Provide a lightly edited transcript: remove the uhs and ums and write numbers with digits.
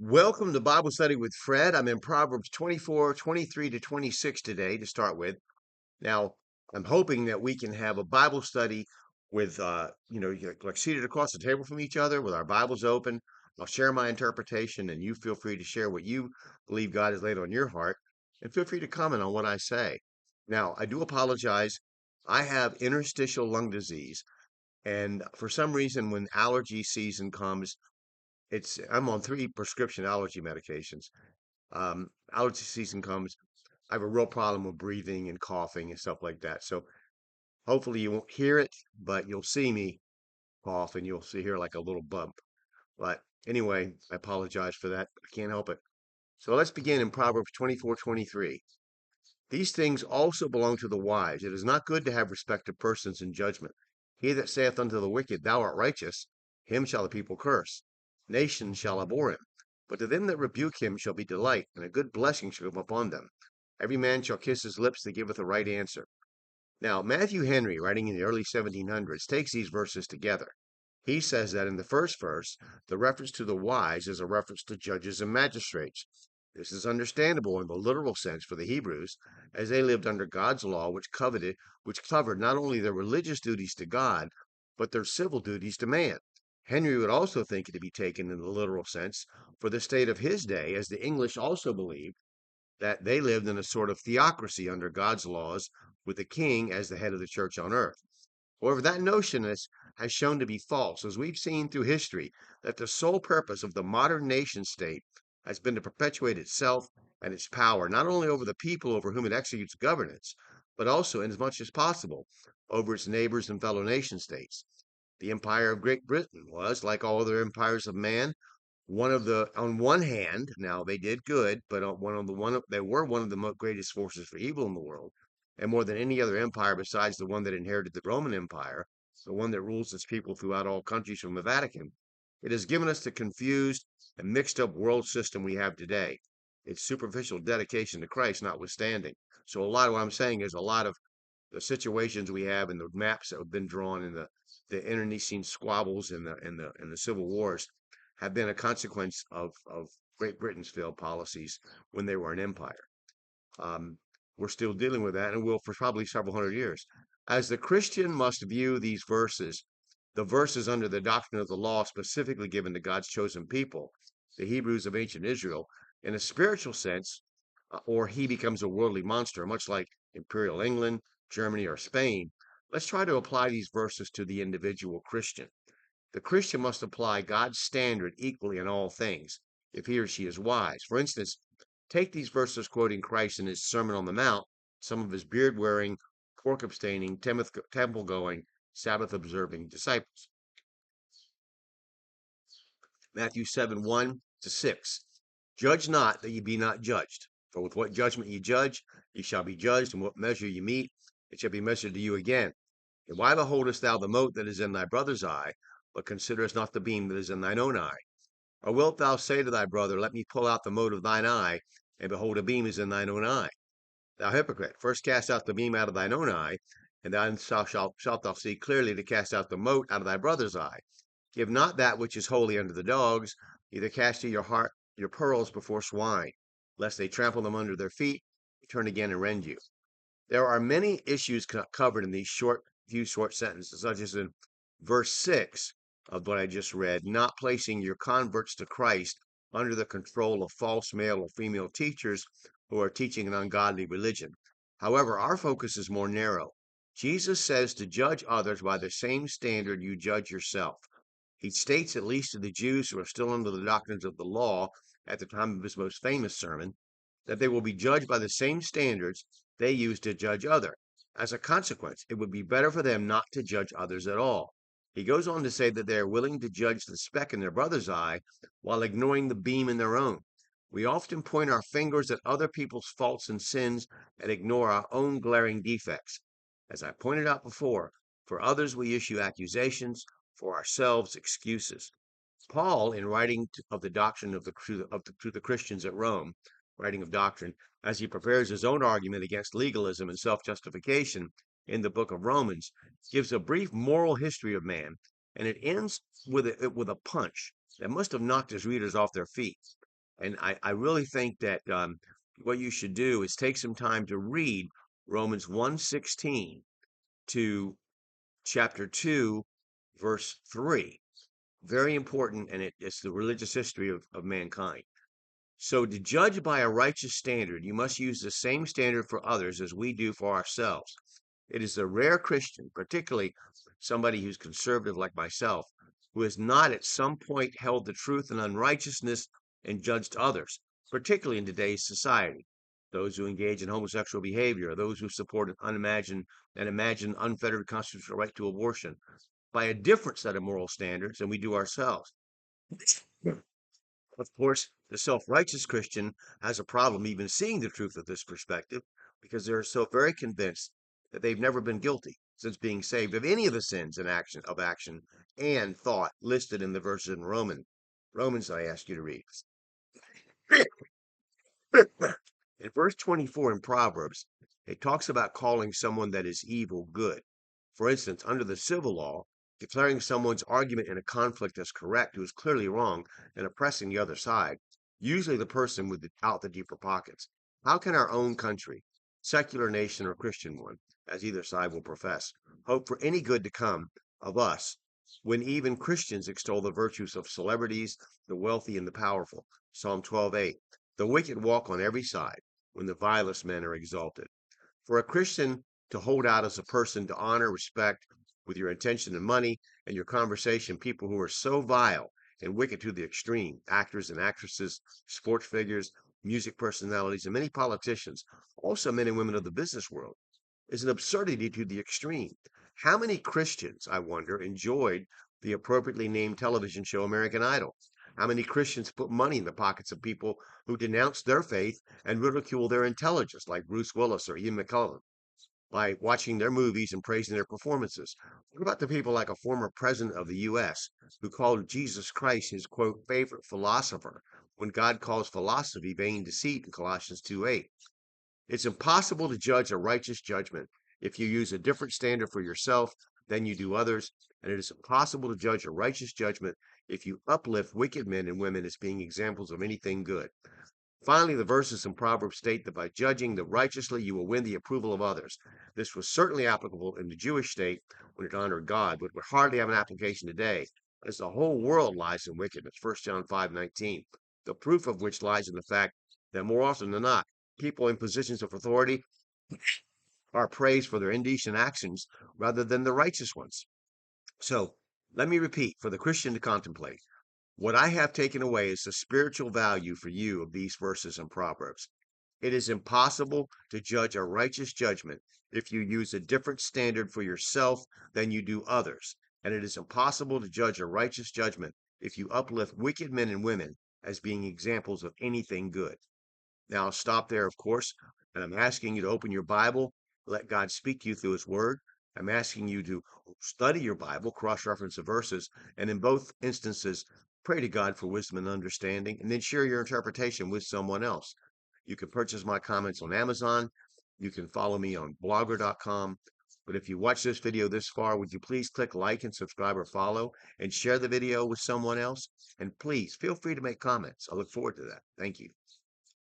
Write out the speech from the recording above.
Welcome to Bible Study with Fred. I'm in Proverbs 24, 23 to 26 today to start with. Now, I'm hoping that we can have a Bible study with, like seated across the table from each other with our Bibles open. I'll share my interpretation and you feel free to share what you believe God has laid on your heart and feel free to comment on what I say. Now, I do apologize. I have interstitial lung disease, and for some reason, when allergy season comes, I'm on 3 prescription allergy medications. Allergy season comes, I have a real problem with breathing and coughing and stuff like that. So hopefully you won't hear it, but you'll see me cough and you'll hear like a little bump. But anyway, I apologize for that. I can't help it. So let's begin in Proverbs 24:23. These things also belong to the wise. It is not good to have respect of persons in judgment. He that saith unto the wicked, Thou art righteous, him shall the people curse. Nations shall abhor him. But to them that rebuke him shall be delight, and a good blessing shall come upon them. Every man shall kiss his lips that giveth a right answer. Now, Matthew Henry, writing in the early 1700s, takes these verses together. He says that in the first verse, the reference to the wise is a reference to judges and magistrates. This is understandable in the literal sense for the Hebrews, as they lived under God's law, which covered not only their religious duties to God, but their civil duties to man. Henry would also think it to be taken in the literal sense for the state of his day, as the English also believed that they lived in a sort of theocracy under God's laws, with the king as the head of the church on earth. However, that notion has shown to be false, as we've seen through history that the sole purpose of the modern nation state has been to perpetuate itself and its power, not only over the people over whom it executes governance, but also, in as much as possible, over its neighbors and fellow nation states. The Empire of Great Britain was, like all other empires of man, on one hand, now they did good, but they were one of the greatest forces for evil in the world, and more than any other empire besides the one that inherited the Roman Empire, the one that rules its people throughout all countries from the Vatican. It has given us the confused and mixed up world system we have today, its superficial dedication to Christ notwithstanding. So a lot of what I'm saying is a lot of the situations we have and the maps that have been drawn in the internecine squabbles and the civil wars have been a consequence of Great Britain's failed policies when they were an empire. Um, we're still dealing with that and will for probably several hundred years. As the Christian must view these verses, the verses under the doctrine of the law specifically given to God's chosen people, the Hebrews of ancient Israel, in a spiritual sense, or he becomes a worldly monster, much like Imperial England, Germany, or Spain. Let's try to apply these verses to the individual Christian. The Christian must apply God's standard equally in all things, if he or she is wise. For instance, take these verses quoting Christ in his Sermon on the Mount, some of his beard wearing, pork abstaining, temple going, Sabbath observing disciples. Matthew 7 1 to 6. Judge not that ye be not judged. For with what judgment ye judge, ye shall be judged, and what measure ye mete, it shall be measured to you again. And why beholdest thou the mote that is in thy brother's eye, but considerest not the beam that is in thine own eye? Or wilt thou say to thy brother, Let me pull out the mote of thine eye, and behold, a beam is in thine own eye? Thou hypocrite, first cast out the beam out of thine own eye, and then shalt thou see clearly to cast out the mote out of thy brother's eye. Give not that which is holy unto the dogs, neither cast ye your pearls before swine, lest they trample them under their feet, turn again and rend you. There are many issues covered in these few short sentences, such as in verse 6 of what I just read, not placing your converts to Christ under the control of false male or female teachers who are teaching an ungodly religion. However, our focus is more narrow. Jesus says to judge others by the same standard you judge yourself. He states, at least to the Jews who are still under the doctrines of the law at the time of his most famous sermon, that they will be judged by the same standards they use to judge others. As a consequence, it would be better for them not to judge others at all. He goes on to say that they are willing to judge the speck in their brother's eye while ignoring the beam in their own. We often point our fingers at other people's faults and sins and ignore our own glaring defects. As I pointed out before, for others we issue accusations, for ourselves excuses. Paul, in writing of the doctrine to the Christians at Rome, writing of doctrine, as he prepares his own argument against legalism and self-justification in the book of Romans, gives a brief moral history of man, and it ends with a punch that must have knocked his readers off their feet. And I really think that what you should do is take some time to read Romans 1:16 to chapter 2, verse 3. Very important, and it's the religious history of mankind. So to judge by a righteous standard, you must use the same standard for others as we do for ourselves. It is the rare Christian, particularly somebody who's conservative like myself, who has not at some point held the truth in unrighteousness and judged others, particularly in today's society. Those who engage in homosexual behavior, those who support an imagined unfettered constitutional right to abortion, by a different set of moral standards than we do ourselves. Of course, the self-righteous Christian has a problem even seeing the truth of this perspective because they're so very convinced that they've never been guilty since being saved of any of the sins and action and thought listed in the verses in Romans I ask you to read. In verse 24 in Proverbs, it talks about calling someone that is evil good. For instance, under the civil law, declaring someone's argument in a conflict as correct who is clearly wrong and oppressing the other side, usually the person without the deeper pockets. How can our own country, secular nation or Christian one, as either side will profess, hope for any good to come of us when even Christians extol the virtues of celebrities, the wealthy, and the powerful? Psalm 12:8. The wicked walk on every side when the vilest men are exalted. For a Christian to hold out as a person to honor, respect with your attention and money and your conversation people who are so vile and wicked to the extreme, actors and actresses, sports figures, music personalities, and many politicians, also men and women of the business world, is an absurdity to the extreme. How many Christians, I wonder, enjoyed the appropriately named television show American Idol? How many Christians put money in the pockets of people who denounce their faith and ridicule their intelligence, like Bruce Willis or Ian McKellen, by watching their movies and praising their performances? What about the people like a former president of the U.S. who called Jesus Christ his, quote, favorite philosopher, when God calls philosophy vain deceit in Colossians 2:8? It's impossible to judge a righteous judgment if you use a different standard for yourself than you do others, and it is impossible to judge a righteous judgment if you uplift wicked men and women as being examples of anything good. Finally, the verses in Proverbs state that by judging the righteously, you will win the approval of others. This was certainly applicable in the Jewish state when it honored God, but would hardly have an application today, as the whole world lies in wickedness. 1 John 5:19. The proof of which lies in the fact that more often than not, people in positions of authority are praised for their indecent actions rather than the righteous ones. So let me repeat for the Christian to contemplate. What I have taken away is the spiritual value for you of these verses in Proverbs. It is impossible to judge a righteous judgment if you use a different standard for yourself than you do others. And it is impossible to judge a righteous judgment if you uplift wicked men and women as being examples of anything good. Now, I'll stop there, of course, and I'm asking you to open your Bible, let God speak to you through His Word. I'm asking you to study your Bible, cross-reference the verses, and in both instances, pray to God for wisdom and understanding, and then share your interpretation with someone else. You can purchase my comments on Amazon. You can follow me on blogger.com. But if you watch this video this far, would you please click like and subscribe or follow and share the video with someone else? And please feel free to make comments. I look forward to that. Thank you.